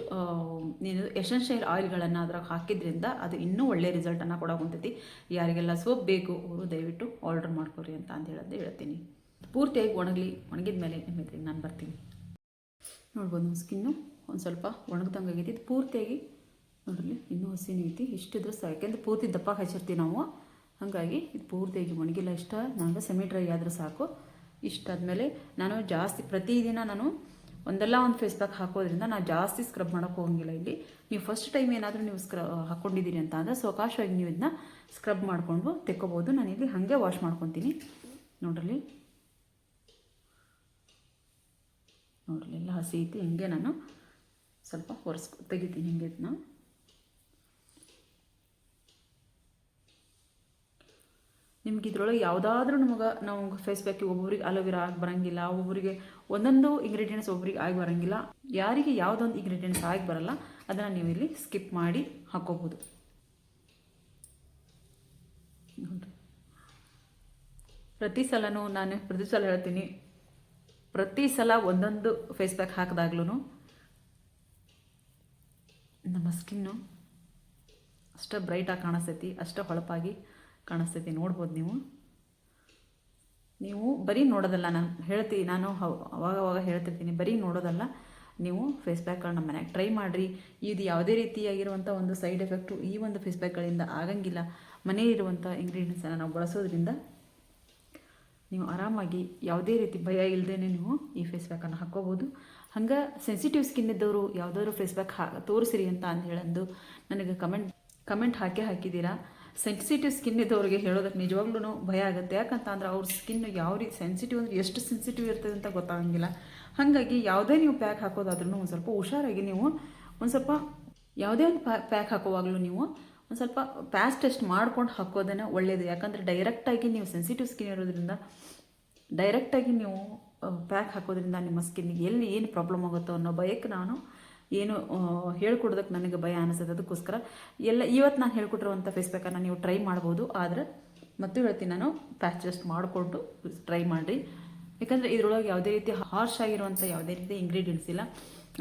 ಎಸೆನ್ಷಿಯಲ್ ಆಯಿಲ್ಗಳನ್ನು ಅದ್ರಾಗ ಹಾಕಿದ್ರಿಂದ ಅದು ಇನ್ನೂ ಒಳ್ಳೆ ರಿಸಲ್ಟನ್ನು ಕೊಡೋಕ್ಕಂತೈತಿ. ಯಾರಿಗೆಲ್ಲ ಸೋಪ್ ಬೇಕು ಅವರು ದಯವಿಟ್ಟು ಆರ್ಡರ್ ಮಾಡ್ಕೊರಿ ಅಂತ ಹೇಳ್ತೀನಿ. ಪೂರ್ತಿಯಾಗಿ ಒಣಗಿದ ಮೇಲೆ ನಿಮ್ಮ ನಾನು ಬರ್ತೀನಿ. ನೋಡ್ಬೋದು ನಮ್ಮ ಸ್ಕಿನ್ನು ಒಂದು ಸ್ವಲ್ಪ ಒಣಗ್ದಂಗೆ ಆಗೈತಿ. ಇದು ಪೂರ್ತಿಯಾಗಿ ನೋಡ್ರಿ ಇನ್ನೂ ಹಸಿನೂ ಐತಿ. ಇಷ್ಟಿದ್ರೆ ಸಾಕು, ಯಾಕೆಂದ್ರೆ ಪೂರ್ತಿ ದಪ್ಪ ಹಚ್ಚಿರ್ತೀವಿ ನಾವು, ಹಾಗಾಗಿ ಇದು ಪೂರ್ತಿಯಾಗಿ ಒಣಗಿಲ್ಲ. ಇಷ್ಟ ನನಗೆ ಸೆಮಿ ಡ್ರೈ ಆದರೂ ಸಾಕು. ಇಷ್ಟಾದಮೇಲೆ ನಾನು ಜಾಸ್ತಿ ಪ್ರತಿದಿನ ನಾನು ಒಂದಲ್ಲ ಒಂದು ಫೇಸ್ ಪ್ಯಾಕ್ ಹಾಕೋದ್ರಿಂದ ನಾನು ಜಾಸ್ತಿ ಸ್ಕ್ರಬ್ ಮಾಡೋಕ್ಕೆ ಹೋಗಂಗಿಲ್ಲ. ಇಲ್ಲಿ ನೀವು ಫಸ್ಟ್ ಟೈಮ್ ಏನಾದರೂ ನೀವು ಹಾಕ್ಕೊಂಡಿದ್ದೀರಿ ಅಂತ ಅಂದರೆ ಸಾವಕಾಶವಾಗಿ ನೀವು ಇದನ್ನ ಸ್ಕ್ರಬ್ ಮಾಡಿಕೊಂಡು ತೆಕ್ಕೋಬೋದು. ನಾನಿಲ್ಲಿ ಹಾಗೆ ವಾಶ್ ಮಾಡ್ಕೊತೀನಿ. ನೋಡ್ರಿ ಎಲ್ಲ ಹಸಿ ಐತಿ. ಹಿಂಗೆ ನಾನು ಸ್ವಲ್ಪ ತೆಗಿತೀನಿ ಹಿಂಗೆ ಇದನ್ನ. ನಿಮ್ಗೆ ಇದ್ರೊಳಗೆ ಯಾವುದಾದ್ರೂ ನಾವು ಫೇಸ್ ಪ್ಯಾಕಿಗೆ ಒಬ್ಬೊಬ್ರಿಗೆ ಅಲೋವೆರಾ ಆಗಿ ಬರೋಂಗಿಲ್ಲ, ಒಬ್ಬೊಬ್ಬರಿಗೆ ಒಂದೊಂದು ಇಂಗ್ರೀಡಿಯೆಂಟ್ಸ್ ಒಬ್ಬರಿಗೆ ಆಗಿ ಬರೋಂಗಿಲ್ಲ. ಯಾರಿಗೆ ಯಾವುದೊಂದು ಇಂಗ್ರೀಡಿಯೆಂಟ್ಸ್ ಆಗಿ ಬರಲ್ಲ ಅದನ್ನು ನೀವು ಇಲ್ಲಿ ಸ್ಕಿಪ್ ಮಾಡಿ ಹಾಕೋಬೋದು. ಪ್ರತಿ ಸಲ ಹೇಳ್ತೀನಿ, ಪ್ರತಿ ಸಲ ಒಂದೊಂದು ಫೇಸ್ ಪ್ಯಾಕ್ ಹಾಕಿದಾಗ್ಲೂ ನಮ್ಮ ಸ್ಕಿನ್ನು ಅಷ್ಟೇ ಬ್ರೈಟಾಗಿ ಕಾಣಿಸ್ತೈತಿ, ಅಷ್ಟೇ ಹೊಳಪಾಗಿ ಕಾಣಿಸ್ತೈತಿ. ನೋಡ್ಬೋದು ನೀವು ಬರೀ ನೋಡೋದಲ್ಲ. ನಾನು ಅವಾಗ ಹೇಳ್ತಿರ್ತೀನಿ, ಬರೀ ನೋಡೋದಲ್ಲ, ನೀವು ಫೇಸ್ ಪ್ಯಾಕ್ಗಳನ್ನ ಮನ್ಯಾಗ ಟ್ರೈ ಮಾಡಿರಿ. ಇದು ಯಾವುದೇ ರೀತಿಯಾಗಿರುವಂಥ ಒಂದು ಸೈಡ್ ಎಫೆಕ್ಟು ಈ ಒಂದು ಫೇಸ್ ಪ್ಯಾಕ್ಗಳಿಂದ ಆಗಂಗಿಲ್ಲ. ಮನೆಯಲ್ಲಿರುವಂಥ ಇಂಗ್ರೀಡಿಯೆಂಟ್ಸನ್ನು ನಾವು ಬಳಸೋದ್ರಿಂದ ನೀವು ಆರಾಮಾಗಿ ಯಾವುದೇ ರೀತಿ ಭಯ ಇಲ್ಲದೇ ನೀವು ಈ ಫೇಸ್ ಪ್ಯಾಕನ್ನು ಹಾಕ್ಕೋಬೋದು. ಹಂಗೆ ಸೆನ್ಸಿಟಿವ್ ಸ್ಕಿನ್ ಇದ್ದವರು ಯಾವುದಾದ್ರು ಫೇಸ್ ಪ್ಯಾಕ್ ತೋರಿಸಿರಿ ಅಂತ ಹೇಳಂದು ನನಗೆ ಕಮೆಂಟ್ ಹಾಕಿದ್ದೀರಾ. ಸೆನ್ಸಿಟಿವ್ ಸ್ಕಿನ್ ಇದ್ದವ್ರಿಗೆ ಹೇಳೋದಕ್ಕೆ ನಿಜವಾಗ್ಲೂ ಭಯ ಆಗುತ್ತೆ. ಯಾಕಂತ ಅಂದ್ರೆ ಅವ್ರ ಸ್ಕಿನ್ ಯಾವ ರೀತಿ ಸೆನ್ಸಿಟಿವ್ ಅಂದರೆ ಎಷ್ಟು ಸೆನ್ಸಿಟಿವ್ ಇರ್ತದೆ ಅಂತ ಗೊತ್ತಾಗಂಗಿಲ್ಲ. ಹಾಗಾಗಿ ಯಾವುದೇ ನೀವು ಪ್ಯಾಕ್ ಹಾಕೋದಾದ್ರೂ ಒಂದು ಸ್ವಲ್ಪ ಹುಷಾರಾಗಿ ನೀವು ಒಂದು ಸ್ವಲ್ಪ ಯಾವುದೇ ಒಂದು ಪ್ಯಾಕ್ ಹಾಕೋವಾಗಲೂ ನೀವು ಒಂದು ಸ್ವಲ್ಪ ಪ್ಯಾಚ್ ಟೆಸ್ಟ್ ಮಾಡ್ಕೊಂಡು ಹಾಕೋದನ್ನು ಒಳ್ಳೆಯದು. ಯಾಕಂದರೆ ಡೈರೆಕ್ಟಾಗಿ ನೀವು ಸೆನ್ಸಿಟಿವ್ ಸ್ಕಿನ್ ಇರೋದ್ರಿಂದ ಡೈರೆಕ್ಟಾಗಿ ನೀವು ಪ್ಯಾಕ್ ಹಾಕೋದ್ರಿಂದ ನಿಮ್ಮ ಸ್ಕಿನ್ನಿಗೆ ಎಲ್ಲಿ ಏನು ಪ್ರಾಬ್ಲಮ್ ಆಗುತ್ತೋ ಅನ್ನೋ ಭಯಕ್ಕೆ ನಾನು ಏನು ಹೇಳ್ಕೊಡೋದಕ್ಕೆ ನನಗೆ ಭಯ ಅನಿಸ್ತದೆ. ಅದಕ್ಕೋಸ್ಕರ ಇವತ್ತು ನಾನು ಹೇಳ್ಕೊಟ್ಟಿರುವಂಥ ಫೇಸ್ ಪ್ಯಾಕನ್ನು ನೀವು ಟ್ರೈ ಮಾಡ್ಬೋದು. ಆದರೆ ಮತ್ತು ಹೇಳ್ತೀನಿ, ನಾನು ಪ್ಯಾಚ್ ಟೆಸ್ಟ್ ಮಾಡಿಕೊಂಡು ಟ್ರೈ ಮಾಡಿರಿ. ಯಾಕಂದರೆ ಇದರೊಳಗೆ ಯಾವುದೇ ರೀತಿ ಹಾರ್ಶ್ ಆಗಿರುವಂಥ ಯಾವುದೇ ರೀತಿ ಇಂಗ್ರೀಡಿಯೆಂಟ್ಸ್ ಇಲ್ಲ.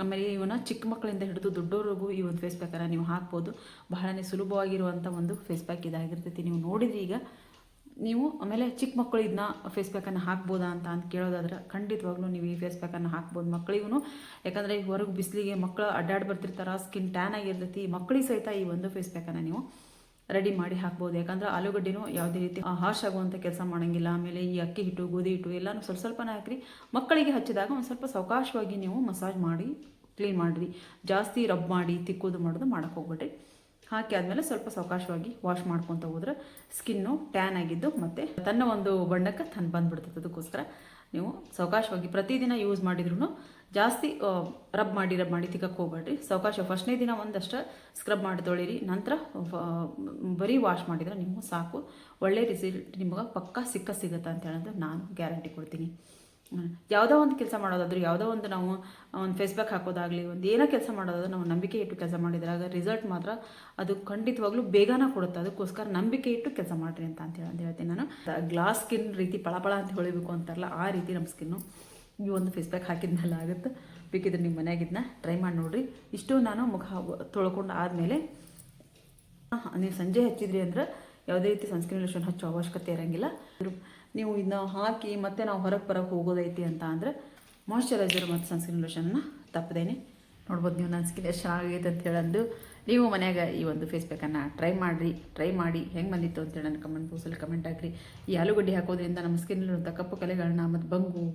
ಆಮೇಲೆ ಇವನ್ನ ಚಿಕ್ಕ ಮಕ್ಕಳಿಂದ ಹಿಡಿದು ದೊಡ್ಡವ್ರಿಗೂ ಈ ಒಂದು ಫೇಸ್ ಪ್ಯಾಕನ್ನು ನೀವು ಹಾಕ್ಬೋದು. ಬಹಳನೇ ಸುಲಭವಾಗಿರುವಂಥ ಒಂದು ಫೇಸ್ ಪ್ಯಾಕ್ ಇದಾಗಿರ್ತೈತಿ. ನೀವು ನೋಡಿದ್ರಿ ಈಗ ನೀವು. ಆಮೇಲೆ ಚಿಕ್ಕ ಮಕ್ಕಳು ಇದನ್ನ ಫೇಸ್ ಪ್ಯಾಕನ್ನು ಹಾಕ್ಬೋದಾ ಅಂತ ಕೇಳೋದಾದ್ರೆ ಖಂಡಿತವಾಗ್ಲೂ ನೀವು ಈ ಫೇಸ್ ಪ್ಯಾಕನ್ನು ಹಾಕ್ಬೋದು ಮಕ್ಕಳಿಗೂ. ಯಾಕಂದರೆ ಈ ಹೊರಗೆ ಬಿಸಿಲಿಗೆ ಮಕ್ಕಳು ಅಡ್ಡಾಡಿ ಬರ್ತಿರ್ತಾರೆ, ಸ್ಕಿನ್ ಟ್ಯಾನ್ ಆಗಿರ್ತೈತಿ. ಮಕ್ಕಳಿಗೆ ಸಹಿತ ಈ ಒಂದು ಫೇಸ್ ಪ್ಯಾಕನ್ನು ನೀವು ರೆಡಿ ಮಾಡಿ ಹಾಕ್ಬೋದು. ಯಾಕಂದರೆ ಆಲೂಗಡ್ಡೆನೂ ಯಾವುದೇ ರೀತಿ ಹಾರ್ಶ್ ಆಗುವಂಥ ಕೆಲಸ ಮಾಡೋಂಗಿಲ್ಲ. ಆಮೇಲೆ ಈ ಅಕ್ಕಿ ಹಿಟ್ಟು, ಗೋಧಿ ಹಿಟ್ಟು ಎಲ್ಲನೂ ಸ್ವಲ್ಪನೇ ಹಾಕಿರಿ. ಮಕ್ಕಳಿಗೆ ಹಚ್ಚಿದಾಗ ಒಂದು ಸ್ವಲ್ಪ ಸಾವಕಾಶವಾಗಿ ನೀವು ಮಸಾಜ್ ಮಾಡಿ ಕ್ಲೀನ್ ಮಾಡಿರಿ. ಜಾಸ್ತಿ ರಬ್ ಮಾಡಿ ತಿಕ್ಕೋದು ಮಾಡೋಕ್ಕೆ ಹೋಗ್ಬೇಡ್ರಿ. ಹಾಕಿ ಆದಮೇಲೆ ಸ್ವಲ್ಪ ಸಾವಕಾಶವಾಗಿ ವಾಶ್ ಮಾಡ್ಕೊತ ಹೋದ್ರೆ ಸ್ಕಿನ್ನು ಟ್ಯಾನ್ ಆಗಿದ್ದು ಮತ್ತು ತನ್ನ ಒಂದು ಬಣ್ಣಕ್ಕೆ ಬಂದುಬಿಡ್ತದೆ. ಅದಕ್ಕೋಸ್ಕರ ನೀವು ಸಾವಕಾಶವಾಗಿ ಪ್ರತಿದಿನ ಯೂಸ್ ಮಾಡಿದ್ರೂ ಜಾಸ್ತಿ ರಬ್ ಮಾಡಿ ತಿಕ್ಕಕ್ಕೆ ಹೋಗ್ಬೇಡ್ರಿ. ಸಾವಕಾಶ ಫಸ್ಟ್ನೇ ದಿನ ಒಂದಷ್ಟು ಸ್ಕ್ರಬ್ ಮಾಡಿ ತೊಳಿರಿ. ನಂತರ ಬರೀ ವಾಶ್ ಮಾಡಿದ್ರೆ ನಿಮಗೂ ಸಾಕು. ಒಳ್ಳೆ ರಿಸಲ್ಟ್ ನಿಮ್ಗೆ ಪಕ್ಕಾ ಸಿಗುತ್ತೆ ಅಂತ ಹೇಳೋದು ನಾನು ಗ್ಯಾರಂಟಿ ಕೊಡ್ತೀನಿ. ಯಾವುದೋ ಒಂದು ಕೆಲಸ ಮಾಡೋದಾದ್ರೂ, ಯಾವುದೋ ಒಂದು ನಾವು ಒಂದು ಫೇಸ್ ಪ್ಯಾಕ್ ಹಾಕೋದಾಗಲಿ, ಒಂದು ಏನೋ ಕೆಲಸ ಮಾಡೋದಾದ್ರೆ ನಾವು ನಂಬಿಕೆ ಇಟ್ಟು ಕೆಲಸ ಮಾಡಿದ್ರಾಗ ರಿಸಲ್ಟ್ ಮಾತ್ರ ಅದು ಖಂಡಿತವಾಗ್ಲೂ ಬೇಗನ ಕೊಡುತ್ತೆ. ಅದಕ್ಕೋಸ್ಕರ ನಂಬಿಕೆ ಇಟ್ಟು ಕೆಲಸ ಮಾಡಿರಿ ಅಂತ ಹೇಳ್ತೀನಿ ನಾನು. ಗ್ಲಾಸ್ ಸ್ಕಿನ್ ರೀತಿ ಪಳಪಳ ಅಂತ ಹೊಳಿಬೇಕು ಅಂತಾರಲ್ಲ, ಆ ರೀತಿ ನಮ್ಮ ಸ್ಕಿನ್ನು ಈ ಒಂದು ಫೇಸ್ ಪ್ಯಾಕ್ ಹಾಕಿದ್ಮೇಲೆ ಆಗುತ್ತೆ. ಬೇಕಿದ್ರೆ ನಿಮ್ಮ ಮನೆಯಾಗಿದ್ದನ್ನ ಟ್ರೈ ಮಾಡಿ ನೋಡಿರಿ. ಇಷ್ಟು ನಾನು ಮುಖ ತೊಳ್ಕೊಂಡು ಆದಮೇಲೆ ನೀವು ಸಂಜೆ ಹಚ್ಚಿದ್ರಿ ಅಂದ್ರೆ ಯಾವುದೇ ರೀತಿ ಸನ್ಸ್ಕ್ರೀನ್ ಲೋಷನ್ ಹಚ್ಚೋ ಅವಶ್ಯಕತೆ ಇರೋಂಗಿಲ್ಲ. ನೀವು ಇದನ್ನ ಹಾಕಿ ಮತ್ತೆ ನಾವು ಹೊರಗೆ ಹೋಗೋದೈತಿ ಅಂತ ಅಂದರೆ ಮಾಯ್ಶ್ಚರೈಸರ್ ಮತ್ತು ಸನ್ಸ್ಕ್ರೀನ್ ಲೋಷನ್ನ ತಪ್ಪದೇನೆ ನೋಡ್ಬೋದು. ನೀವು ನನ್ನ ಸ್ಕಿನ್ ಎಷ್ಟು ಚೆನ್ನಾಗೈತೆ ಅಂತ ಹೇಳಂದು ನೀವು ಮನ್ಯಾಗ ಈ ಒಂದು ಫೇಸ್ ಪ್ಯಾಕನ್ನು ಟ್ರೈ ಮಾಡಿ ಹೆಂಗೆ ಬಂದಿತ್ತು ಅಂತೇಳಿ ನನ್ನ ಕಮೆಂಟ್ ಬಾಕ್ಸಲ್ಲಿ ಕಮೆಂಟ್ ಹಾಕಿರಿ. ಈ ಆಲೂಗಡ್ಡೆ ಹಾಕೋದ್ರಿಂದ ನಮ್ಮ ಸ್ಕಿನ್ನಲ್ಲಿರುವಂಥ ಕಪ್ಪು ಕಲೆಗಳನ್ನ ಮತ್ತು ಬಂಗು,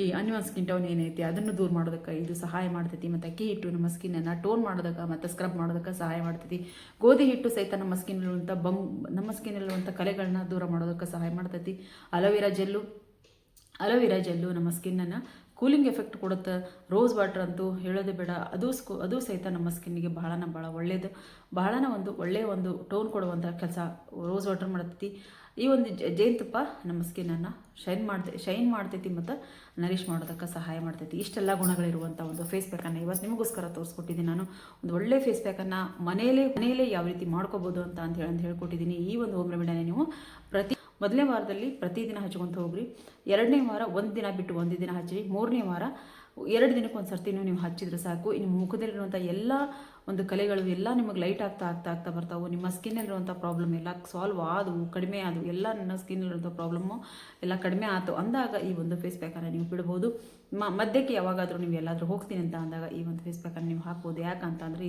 ಈ ಅನ್ವಾನ್ ಸ್ಕಿನ್ ಟೋನ್ ಏನೈತಿ ಅದನ್ನು ದೂರ ಮಾಡೋದಕ್ಕೆ ಇದು ಸಹಾಯ ಮಾಡ್ತೈತಿ. ಮತ್ತು ಅಕ್ಕಿ ಹಿಟ್ಟು ನಮ್ಮ ಸ್ಕಿನ್ನನ್ನು ಟೋನ್ ಮಾಡೋದಕ್ಕೆ ಮತ್ತು ಸ್ಕ್ರಬ್ ಮಾಡೋದಕ್ಕೆ ಸಹಾಯ ಮಾಡ್ತೈತಿ. ಗೋಧಿ ಹಿಟ್ಟು ಸಹಿತ ನಮ್ಮ ಸ್ಕಿನ್ನಲ್ಲಿರುವಂಥ ಕಲೆಗಳನ್ನ ದೂರ ಮಾಡೋದಕ್ಕೆ ಸಹಾಯ ಮಾಡ್ತೈತಿ. ಅಲೋವೆರಾ ಜೆಲ್ಲು ನಮ್ಮ ಸ್ಕಿನ್ನನ್ನು ಕೂಲಿಂಗ್ ಎಫೆಕ್ಟ್ ಕೊಡುತ್ತೆ. ರೋಸ್ ವಾಟರ್ ಅಂತೂ ಹೇಳೋದೇ ಬೇಡ, ಅದು ಸಹಿತ ನಮ್ಮ ಸ್ಕಿನ್ನಿಗೆ ಭಾಳ ಒಳ್ಳೆಯದು. ಒಂದು ಒಳ್ಳೆಯ ಒಂದು ಟೋನ್ ಕೊಡುವಂಥ ಕೆಲಸ ರೋಸ್ ವಾಟರ್ ಮಾಡ್ತೈತಿ. ಈ ಒಂದು ಜೇನುತುಪ್ಪ ನಮ್ಮ ಸ್ಕಿನ್ನನ್ನು ಶೈನ್ ಮಾಡ್ತೈತಿ ಮತ್ತು ನರಿಷ್ ಮಾಡೋದಕ್ಕೆ ಸಹಾಯ ಮಾಡ್ತೈತಿ. ಇಷ್ಟೆಲ್ಲ ಗುಣಗಳಿರುವಂಥ ಒಂದು ಫೇಸ್ ಪ್ಯಾಕನ್ನು ಇವತ್ತು ನಿಮಗೋಸ್ಕರ ತೋರಿಸ್ಕೊಟ್ಟಿದ್ದೀನಿ. ನಾನು ಒಂದು ಒಳ್ಳೆ ಫೇಸ್ ಪ್ಯಾಕನ್ನು ಮನೆಯಲ್ಲೇ ಯಾವ ರೀತಿ ಮಾಡ್ಕೋಬೋದು ಅಂತ ಹೇಳ್ಕೊಟ್ಟಿದ್ದೀನಿ. ಈ ಒಂದು ಹೋಮ್ ರೆಮಿಡಿಯನ್ನು ನೀವು ಮೊದಲನೇ ವಾರದಲ್ಲಿ ಪ್ರತಿದಿನ ಹಚ್ಕೊತ ಹೋಗ್ರಿ. 2ನೇ ವಾರ ಒಂದು ದಿನ ಬಿಟ್ಟು ಒಂದು ದಿನ ಹಚ್ಚಿರಿ. 3ನೇ ವಾರ 2 ದಿನಕ್ಕೆ ಒಂದು ಸರ್ತಿ ನೀವು ಹಚ್ಚಿದ್ರೆ ಸಾಕು. ಇನ್ನು ಮುಖದಲ್ಲಿರುವಂಥ ಎಲ್ಲ ಒಂದು ಕಲೆಗಳು ಎಲ್ಲ ನಿಮಗೆ ಲೈಟ್ ಆಗ್ತಾ ಆಗ್ತಾ ಆಗ್ತಾ ಬರ್ತಾವೆ. ನಿಮ್ಮ ಸ್ಕಿನ್ನಲ್ಲಿರುವಂಥ ಪ್ರಾಬ್ಲಮ್ ಎಲ್ಲ ಸಾಲ್ವ್ ಆದವು, ಕಡಿಮೆ ಆದವು, ಎಲ್ಲ ನನ್ನ ಸ್ಕಿನ್ನಲ್ಲಿರುವಂಥ ಪ್ರಾಬ್ಲಮ್ಮು ಎಲ್ಲ ಕಡಿಮೆ ಆಯಿತು ಅಂದಾಗ ಈ ಒಂದು ಫೇಸ್ ಪ್ಯಾಕನ್ನು ನೀವು ಬಿಡ್ಬೋದು. ಮಧ್ಯಕ್ಕೆ ಯಾವಾಗಾದರೂ ನೀವು ಎಲ್ಲಾದರೂ ಹೋಗ್ತೀನಿ ಅಂತ ಅಂದಾಗ ಈ ಒಂದು ಫೇಸ್ ಪ್ಯಾಕನ್ನು ನೀವು ಹಾಕ್ಬೋದು. ಯಾಕಂತ ಅಂದರೆ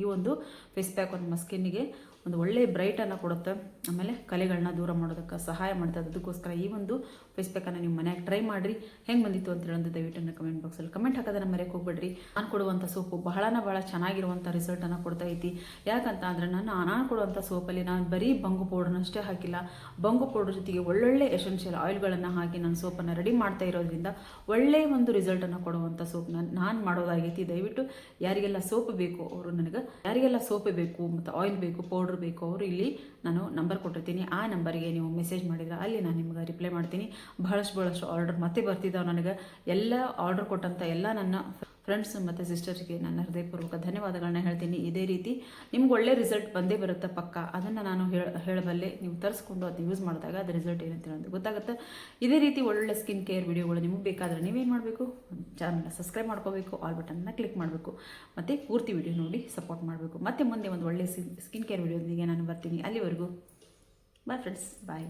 ಈ ಒಂದು ಫೇಸ್ ಪ್ಯಾಕ್ ನಿಮ್ಮ ಸ್ಕಿನ್ನಿಗೆ ಒಂದು ಒಳ್ಳೆಯ ಬ್ರೈಟನ್ನು ಕೊಡುತ್ತೆ, ಆಮೇಲೆ ಕಲೆಗಳನ್ನ ದೂರ ಮಾಡೋದಕ್ಕೆ ಸಹಾಯ ಮಾಡ್ತದೆ. ಅದಕ್ಕೋಸ್ಕರ ಈ ಒಂದು ಫೇಸ್ ಪ್ಯಾಕನ್ನು ನೀವು ಮನೆಯಾಗ ಟ್ರೈ ಮಾಡಿರಿ. ಹೆಂಗೆ ಬಂದಿತ್ತು ಅಂತ ಹೇಳೋದು ದಯವಿಟ್ಟು ನನ್ನ ಕಮೆಂಟ್ ಬಾಕ್ಸಲ್ಲಿ ಕಮೆಂಟ್ ಹಾಕೋದನ್ನು ಮರೆಯೋಕೆ ಹೋಗ್ಬೇಡ್ರಿ. ನಾನು ಕೊಡುವಂಥ ಸೋಪು ಭಾಳ ಚೆನ್ನಾಗಿರುವಂಥ ರಿಸಲ್ಟನ್ನು ಕೊಡ್ತಾ ಐತಿ. ಯಾಕಂತ ಅಂದರೆ ನಾನು ಕೊಡುವಂಥ ಸೋಪಲ್ಲಿ ನಾನು ಬರೀ ಬಂಗು ಪೌಡ್ರನ್ನಷ್ಟೇ ಹಾಕಿಲ್ಲ, ಬಂಗು ಪೌಡ್ರ್ ಜೊತೆಗೆ ಒಳ್ಳೊಳ್ಳೆ ಎಸೆನ್ಷಿಯಲ್ ಆಯಿಲ್ಗಳನ್ನು ಹಾಕಿ ನಾನು ಸೋಪನ್ನು ರೆಡಿ ಮಾಡ್ತಾ ಇರೋದ್ರಿಂದ ಒಳ್ಳೆಯ ಒಂದು ರಿಸಲ್ಟನ್ನು ಕೊಡುವಂಥ ಸೋಪ್ನ ನಾನು ಮಾಡೋದಾಗೈತಿ. ದಯವಿಟ್ಟು ಯಾರಿಗೆಲ್ಲ ಸೋಪ್ ಬೇಕು ಅವರು ಯಾರಿಗೆಲ್ಲ ಸೋಪ್ ಬೇಕು ಮತ್ತು ಆಯಿಲ್ ಬೇಕು, ಪೌಡ್ರ್ ಬೇಕು, ಅವರು ಇಲ್ಲಿ ನಾನು ನಂಬರ್ ಕೊಟ್ಟಿರ್ತೀನಿ. ಆ ನಂಬರಿಗೆ ನೀವು ಮೆಸೇಜ್ ಮಾಡಿದರೆ ಅಲ್ಲಿ ನಾನು ನಿಮ್ಗೆ ರಿಪ್ಲೈ ಮಾಡ್ತೀನಿ. ಬಹಳಷ್ಟು ಆರ್ಡರ್ ಮತ್ತೆ ಬರ್ತಿದ್ದಾವೆ ನನಗೆ. ಎಲ್ಲ ಆರ್ಡರ್ ಕೊಟ್ಟಂಥ ಎಲ್ಲ ನನ್ನ ಫ್ರೆಂಡ್ಸ್ ಮತ್ತು ಸಿಸ್ಟರ್ಸ್ಗೆ ನನ್ನ ಹೃದಯಪೂರ್ವಕ ಧನ್ಯವಾದಗಳನ್ನ ಹೇಳ್ತೀನಿ. ಇದೇ ರೀತಿ ನಿಮ್ಗೆ ಒಳ್ಳೆ ರಿಸಲ್ಟ್ ಬಂದೇ ಬರುತ್ತೆ ಪಕ್ಕ. ಅದನ್ನು ನಾನು ಹೇಳಬಲ್ಲೆ. ನೀವು ತರಿಸ್ಕೊಂಡು ಅದನ್ನ ಯೂಸ್ ಮಾಡಿದಾಗ ಅದು ರಿಸಲ್ಟ್ ಏನಂತ ಹೇಳೋದು ಗೊತ್ತಾಗುತ್ತೆ. ಇದೇ ರೀತಿ ಒಳ್ಳೆ ಸ್ಕಿನ್ ಕೇರ್ ವಿಡಿಯೋಗಳು ನಿಮಗೆ ಬೇಕಾದರೆ ನೀವೇನು ಮಾಡಬೇಕು, ಚಾನಲ್ನ ಸಬ್ಸ್ಕ್ರೈಬ್ ಮಾಡ್ಕೋಬೇಕು, ಆಲ್ ಬಟನ್ನ ಕ್ಲಿಕ್ ಮಾಡಬೇಕು, ಮತ್ತು ಪೂರ್ತಿ ವಿಡಿಯೋ ನೋಡಿ ಸಪೋರ್ಟ್ ಮಾಡಬೇಕು. ಮತ್ತೆ ಮುಂದೆ ಒಂದು ಒಳ್ಳೆ ಸ್ಕಿನ್ ಕೇರ್ ವಿಡಿಯೋದೊಂದಿಗೆ ನಾನು ಬರ್ತೀನಿ. ಅಲ್ಲಿವರೆಗೂ ಬಾಯ್ ಫ್ರೆಂಡ್ಸ್, ಬಾಯ್.